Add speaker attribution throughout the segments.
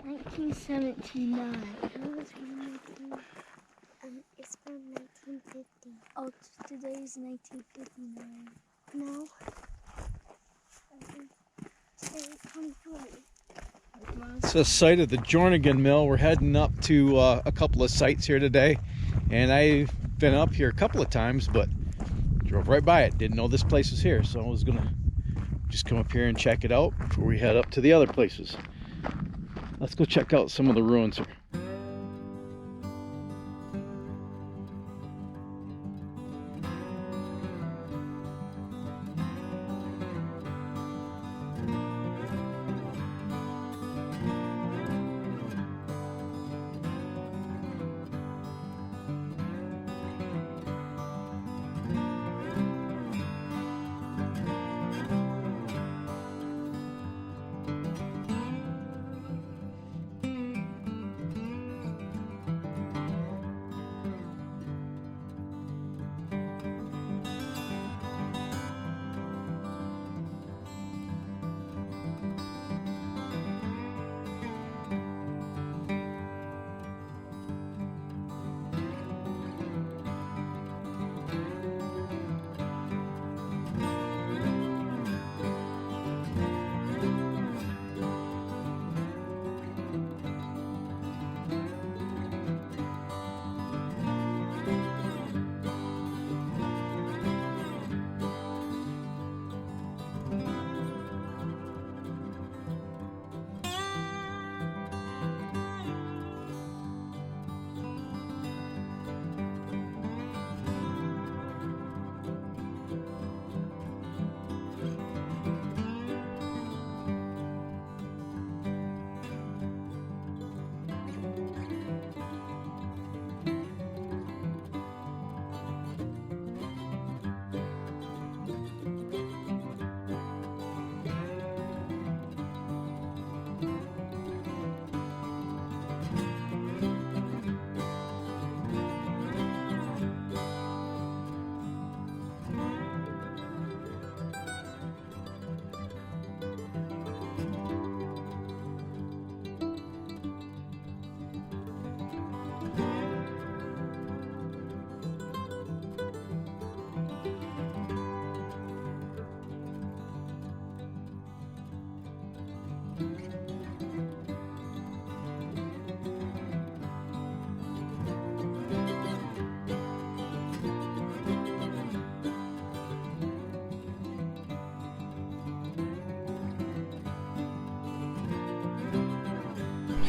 Speaker 1: 1979. It's from 1950. Oh, today's 1959. No. Today's 2020.
Speaker 2: It's the site of the Journigan mill. We're heading up to a couple of sites here today, and I've been up here a couple of times, but drove right by it. Didn't know this place was here, so I was gonna just come up here and check it out before we head up to the other places. Let's go check out some of the ruins here.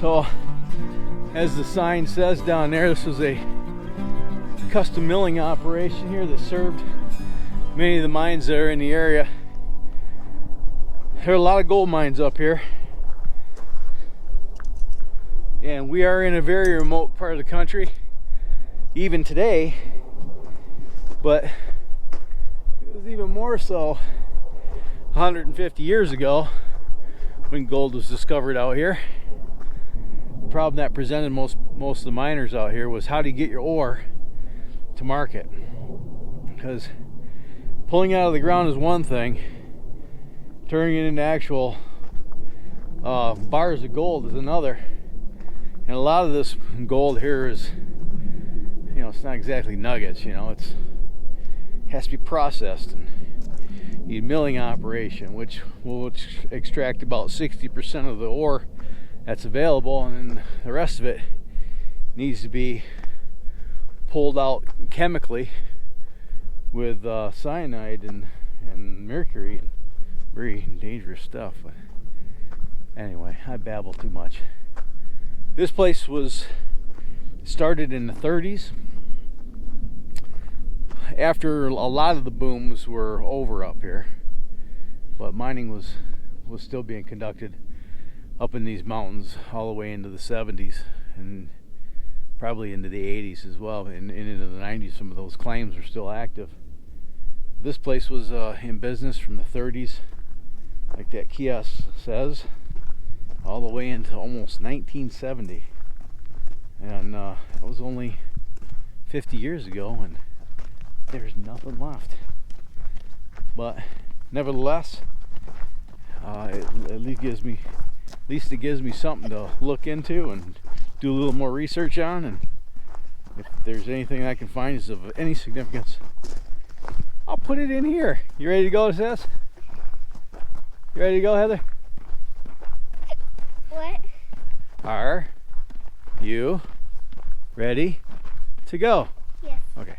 Speaker 2: So, as the sign says down there, this was a custom milling operation here that served many of the mines that are in the area. There are a lot of gold mines up here, and we are in a very remote part of the country even today, but it was even more so 150 years ago when gold was discovered out here. The problem that presented most of the miners out here was how do you get your ore to market, because pulling out of the ground is one thing, turning it into actual bars of gold is another. And a lot of this gold here is, you know, it's not exactly nuggets, you know, it has to be processed and need a milling operation, which will extract about 60% of the ore that's available, and then the rest of it needs to be pulled out chemically with cyanide and mercury and very dangerous stuff. But anyway, I babble too much. This place was started in the 30s after a lot of the booms were over up here, but mining was still being conducted up in these mountains all the way into the 70s and probably into the 80s as well, and into the 90s. Some of those claims are still active. This place was in business from the 30s, like that kiosk says, all the way into almost 1970, and it was only 50 years ago, and there's nothing left. But nevertheless, it at least gives me At least it gives me something to look into and do a little more research on, and if there's anything I can find is of any significance, I'll put it in here. You ready to go, Seth? You ready to go, Heather?
Speaker 1: What?
Speaker 2: Are you ready to go?
Speaker 1: Yes.
Speaker 2: Okay.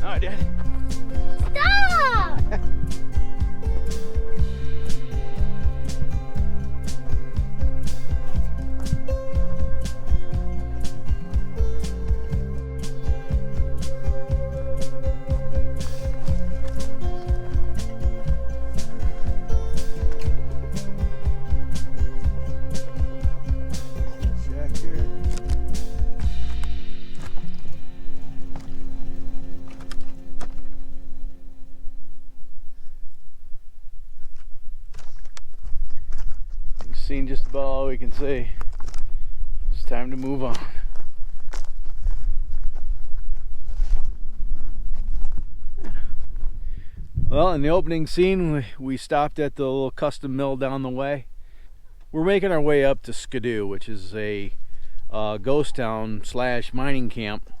Speaker 2: All right, Dad.
Speaker 1: Stop!
Speaker 2: Shack here. We've seen just about all we can see. It's time to move on. Well, in the opening scene, we stopped at the little custom mill down the way. We're making our way up to Skidoo, which is a ghost town / mining camp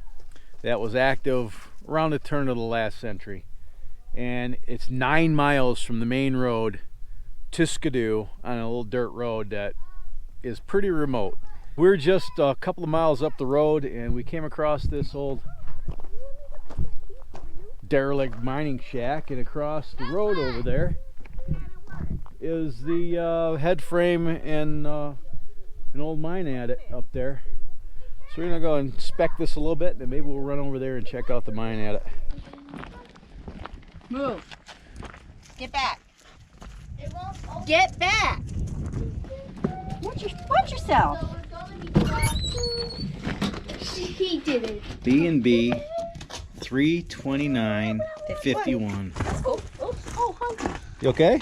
Speaker 2: that was active around the turn of the last century. And it's 9 miles from the main road to Skidoo on a little dirt road that is pretty remote. We're just a couple of miles up the road and we came across this old derelict mining shack, and across the road over there is the head frame and an old mine adit up there. So we're gonna go inspect this a little bit, and then maybe we'll run over there and check out the mine adit.
Speaker 3: Move. Get back. Get back. Watch yourself.
Speaker 1: He did it.
Speaker 2: B&B 329.51.
Speaker 3: That's cool. Oh, Hunter.
Speaker 2: You okay?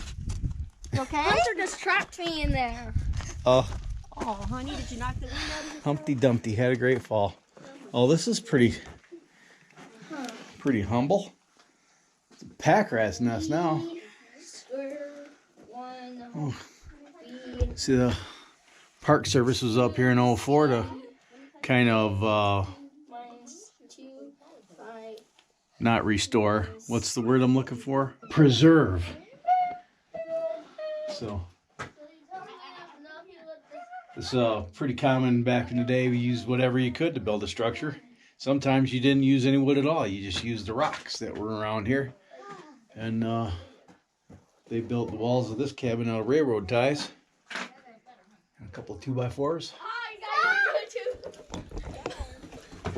Speaker 3: You okay?
Speaker 1: Hunter just trapped me in there.
Speaker 3: Oh, honey, did you knock the wind out of your
Speaker 2: Humpty Dumpty had a great fall. Oh, this is pretty humble. It's a pack rat's nest now. Oh. See, the Park Service was up here in 04 to kind of not restore. What's the word I'm looking for? Preserve. So it's pretty common back in the day. We used whatever you could to build a structure. Sometimes you didn't use any wood at all. You just used the rocks that were around here. And they built the walls of this cabin out of railroad ties. And a couple of 2x4s.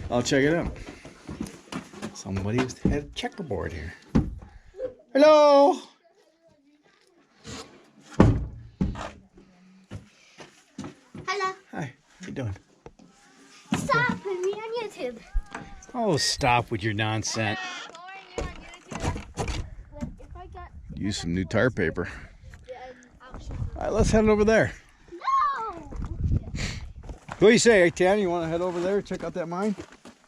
Speaker 2: I'll check it out. Somebody had a checkerboard here. Hello!
Speaker 1: Hello.
Speaker 2: Hi, what you doing?
Speaker 1: Stop putting me on YouTube.
Speaker 2: Oh, stop with your nonsense. Use some new tar paper. All right, let's head over there.
Speaker 1: No!
Speaker 2: What do you say, Tan? You want to head over there, check out that mine?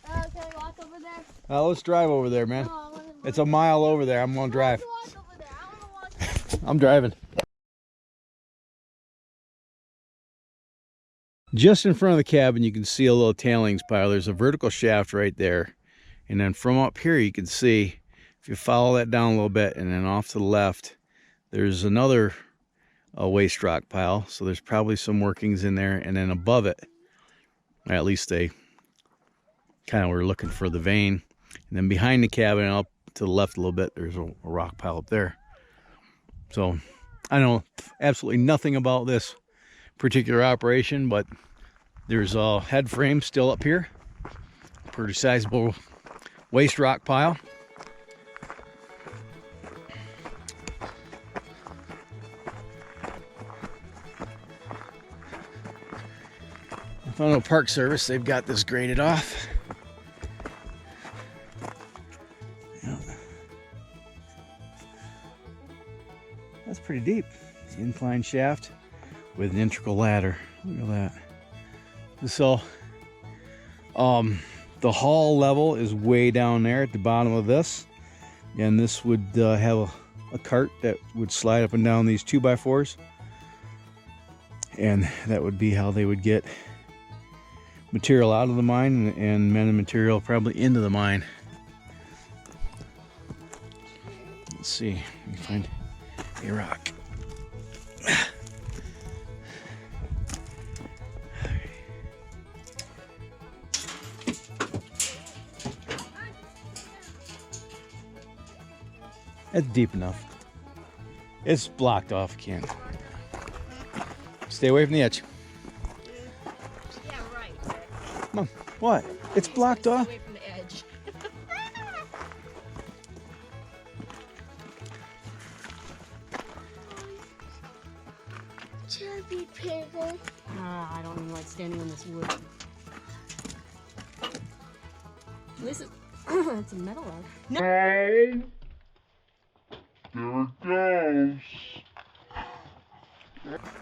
Speaker 1: Can I walk over there?
Speaker 2: Let's drive over there, man.
Speaker 1: No, I wanna
Speaker 2: It's a mile over there. I'm going to drive.
Speaker 1: walk over there. I want to walk.
Speaker 2: I'm driving. Just in front of the cabin, you can see a little tailings pile. There's a vertical shaft right there. And then from up here, you can see, if you follow that down a little bit, and then off to the left, there's another waste rock pile. So there's probably some workings in there. And then above it, at least they kind of were looking for the vein. And then behind the cabin, up to the left a little bit, there's a rock pile up there. So I know absolutely nothing about this particular operation, but There's a head frame still up here. Pretty sizable waste rock pile. Final Park Service, they've got this graded off. Yep. That's pretty deep. Incline shaft with an integral ladder. Look at that. So, the hall level is way down there at the bottom of this, and this would have a cart that would slide up and down these 2x4s, and that would be how they would get material out of the mine and men and material probably into the mine. Let's see, let me find a rock. It's deep enough. It's blocked off, can't. Stay away from the edge.
Speaker 3: Yeah, right.
Speaker 2: Mom, what? It's blocked off.
Speaker 3: Away from the edge.
Speaker 1: Chubby piggle.
Speaker 3: I don't even like standing on this wood. This is it's a metal rod. No.
Speaker 4: There it goes.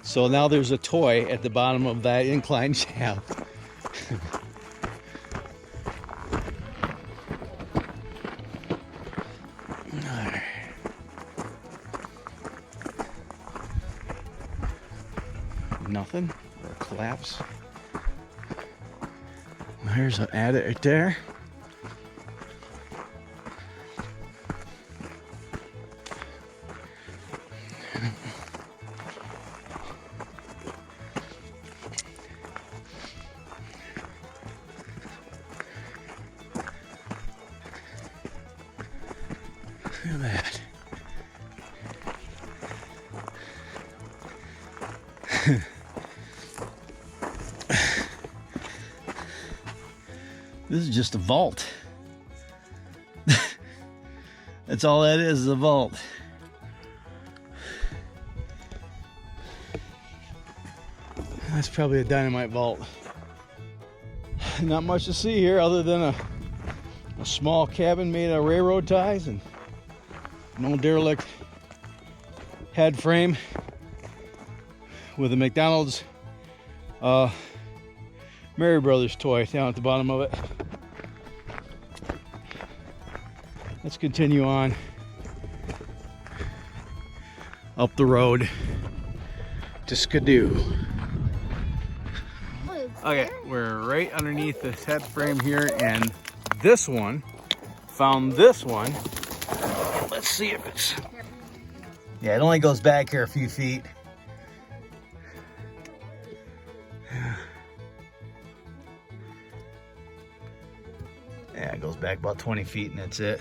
Speaker 2: So now there's a toy at the bottom of that incline shaft. Nothing. Or a collapse. Well, here's an adit right there. Look at that. This is just a vault. That's all that is a vault. That's probably a dynamite vault. Not much to see here other than a small cabin made of railroad ties and an old derelict head frame with a McDonald's Mary Brothers toy down at the bottom of it. Let's continue on up the road to Skidoo. Okay, we're right underneath this head frame here, and this one found this one. Let's see if it's... Yeah, it only goes back here a few feet. Yeah, it goes back about 20 feet and that's it.